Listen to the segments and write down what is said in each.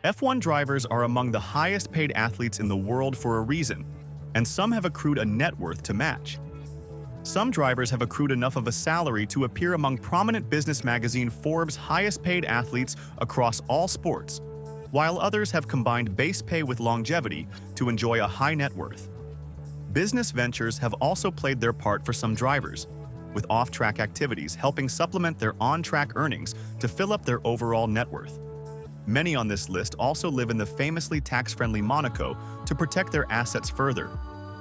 F1 drivers are among the highest paid athletes in the world for a reason, and some have accrued a net worth to match. Some drivers have accrued enough of a salary to appear among prominent business magazine Forbes' highest paid athletes across all sports, while others have combined base pay with longevity to enjoy a high net worth. Business ventures have also played their part for some drivers, with off-track activities helping supplement their on-track earnings to fill up their overall net worth. Many on this list also live in the famously tax-friendly Monaco to protect their assets further,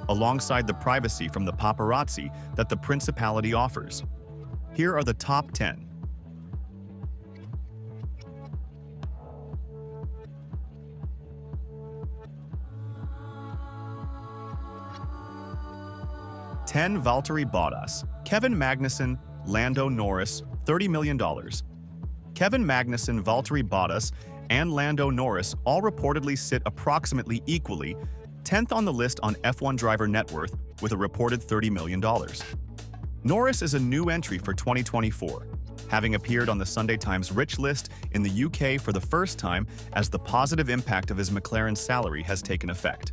alongside the privacy from the paparazzi that the principality offers. Here are the top 10. Valtteri Bottas, Kevin Magnussen, Lando Norris, $30 million. Kevin Magnussen, Valtteri Bottas, and Lando Norris all reportedly sit approximately equally 10th on the list on F1 driver net worth with a reported $30 million. Norris is a new entry for 2024, having appeared on the Sunday Times Rich list in the UK for the first time as the positive impact of his McLaren salary has taken effect.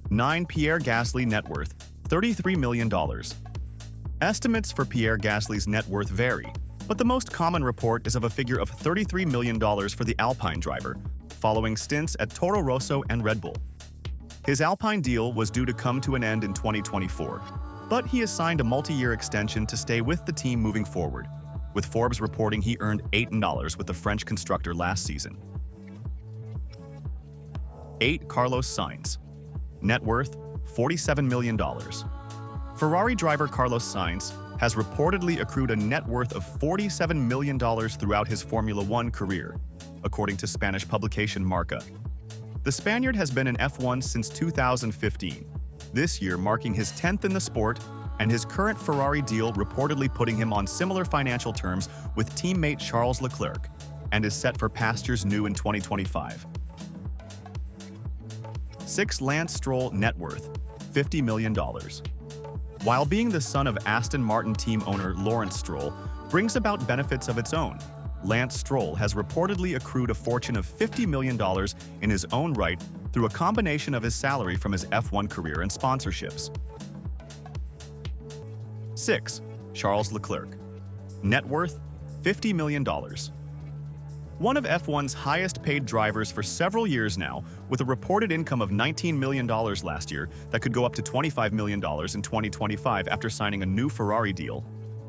9. Pierre Gasly net worth, $33 million. Estimates for Pierre Gasly's net worth vary, but the most common report is of a figure of $33 million for the Alpine driver, following stints at Toro Rosso and Red Bull. His Alpine deal was due to come to an end in 2024, but he has signed a multi-year extension to stay with the team moving forward, with Forbes reporting he earned $8 million with the French constructor last season. 8. Carlos Sainz. Net worth, $47 million. Ferrari driver Carlos Sainz has reportedly accrued a net worth of $47 million throughout his Formula One career, according to Spanish publication Marca. The Spaniard has been in F1 since 2015, this year marking his 10th in the sport, and his current Ferrari deal reportedly putting him on similar financial terms with teammate Charles Leclerc, and is set for pastures new in 2025. 6. Lance Stroll net worth, $50 million. While being the son of Aston Martin team owner Lawrence Stroll brings about benefits of its own, Lance Stroll has reportedly accrued a fortune of $50 million in his own right through a combination of his salary from his F1 career and sponsorships. 6. Charles Leclerc. Net worth, $50 million. One of F1's highest-paid drivers for several years now, with a reported income of $19 million last year that could go up to $25 million in 2025 after signing a new Ferrari deal,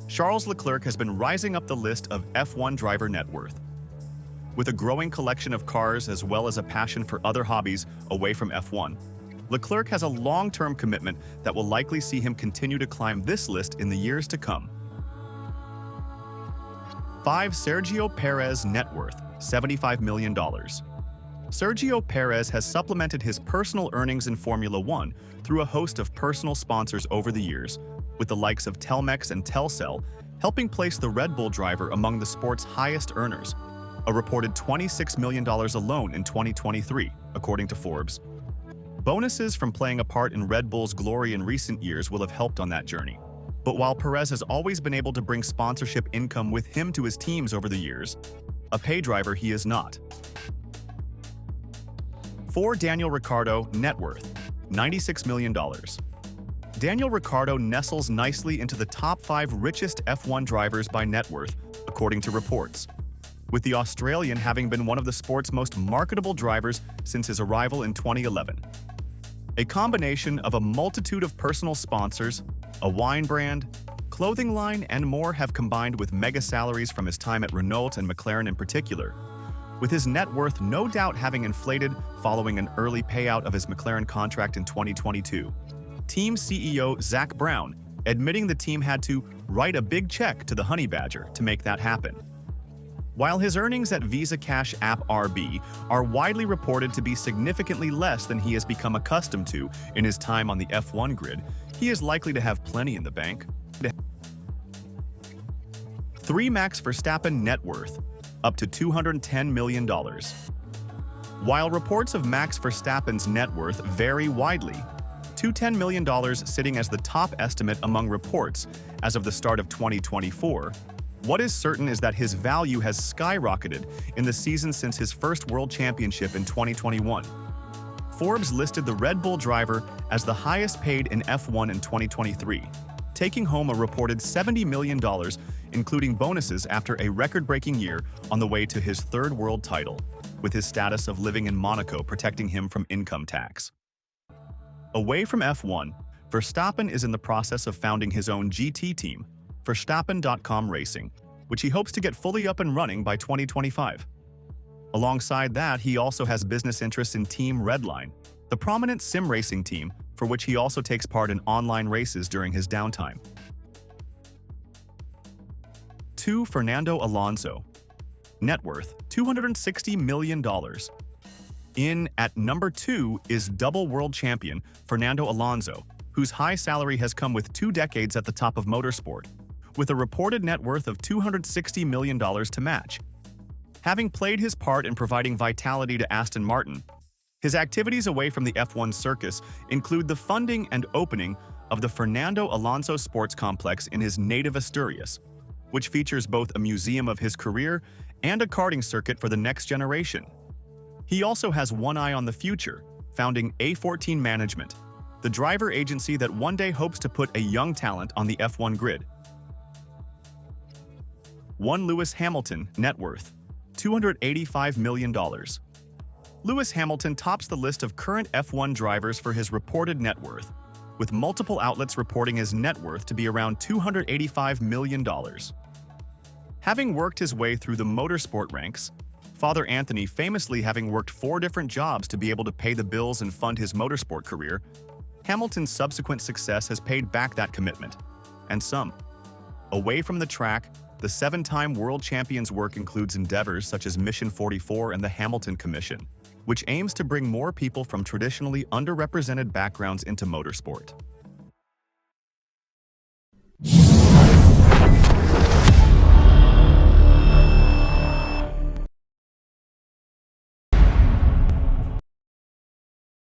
Charles Leclerc has been rising up the list of F1 driver net worth. With a growing collection of cars as well as a passion for other hobbies away from F1, Leclerc has a long-term commitment that will likely see him continue to climb this list in the years to come. 5. Sergio Perez net worth, $75 million. Sergio Perez has supplemented his personal earnings in Formula One through a host of personal sponsors over the years, with the likes of Telmex and Telcel helping place the Red Bull driver among the sport's highest earners, a reported $26 million alone in 2023, according to Forbes. Bonuses from playing a part in Red Bull's glory in recent years will have helped on that journey. But while Perez has always been able to bring sponsorship income with him to his teams over the years, a pay driver he is not. 4. Daniel Ricciardo net worth, $96 million. Daniel Ricciardo nestles nicely into the top 5 richest F1 drivers by net worth, according to reports, with the Australian having been one of the sport's most marketable drivers since his arrival in 2011. A combination of a multitude of personal sponsors, a wine brand, clothing line, and more have combined with mega salaries from his time at Renault and McLaren in particular, with his net worth no doubt having inflated following an early payout of his McLaren contract in 2022. Team CEO Zach Brown admitting the team had to write a big check to the Honey Badger to make that happen. While his earnings at Visa Cash App RB are widely reported to be significantly less than he has become accustomed to in his time on the F1 grid, he is likely to have plenty in the bank. 3. Max Verstappen net worth, up to $210 million. While reports of Max Verstappen's net worth vary widely, $210 million sitting as the top estimate among reports as of the start of 2024, What is certain is that his value has skyrocketed in the season since his first World Championship in 2021. Forbes listed the Red Bull driver as the highest paid in F1 in 2023, taking home a reported $70 million, including bonuses after a record-breaking year on the way to his third world title, with his status of living in Monaco protecting him from income tax. Away from F1, Verstappen is in the process of founding his own GT team, Verstappen.com Racing, which he hopes to get fully up and running by 2025. Alongside that, he also has business interests in Team Redline, the prominent sim racing team for which he also takes part in online races during his downtime. 2. Fernando Alonso. Net worth, $260 million. At number 2 is double world champion Fernando Alonso, whose high salary has come with 2 decades at the top of motorsport, with a reported net worth of $260 million to match. Having played his part in providing vitality to Aston Martin, his activities away from the F1 circus include the funding and opening of the Fernando Alonso Sports Complex in his native Asturias, which features both a museum of his career and a karting circuit for the next generation. He also has one eye on the future, founding A14 Management, the driver agency that one day hopes to put a young talent on the F1 grid. 1. Lewis Hamilton. Net worth, $285 million. Lewis Hamilton tops the list of current F1 drivers for his reported net worth, with multiple outlets reporting his net worth to be around $285 million. Having worked his way through the motorsport ranks, Father Anthony famously having worked 4 different jobs to be able to pay the bills and fund his motorsport career, Hamilton's subsequent success has paid back that commitment, and some. Away from the track, the 7-time world champion's work includes endeavors such as Mission 44 and the Hamilton Commission, which aims to bring more people from traditionally underrepresented backgrounds into motorsport.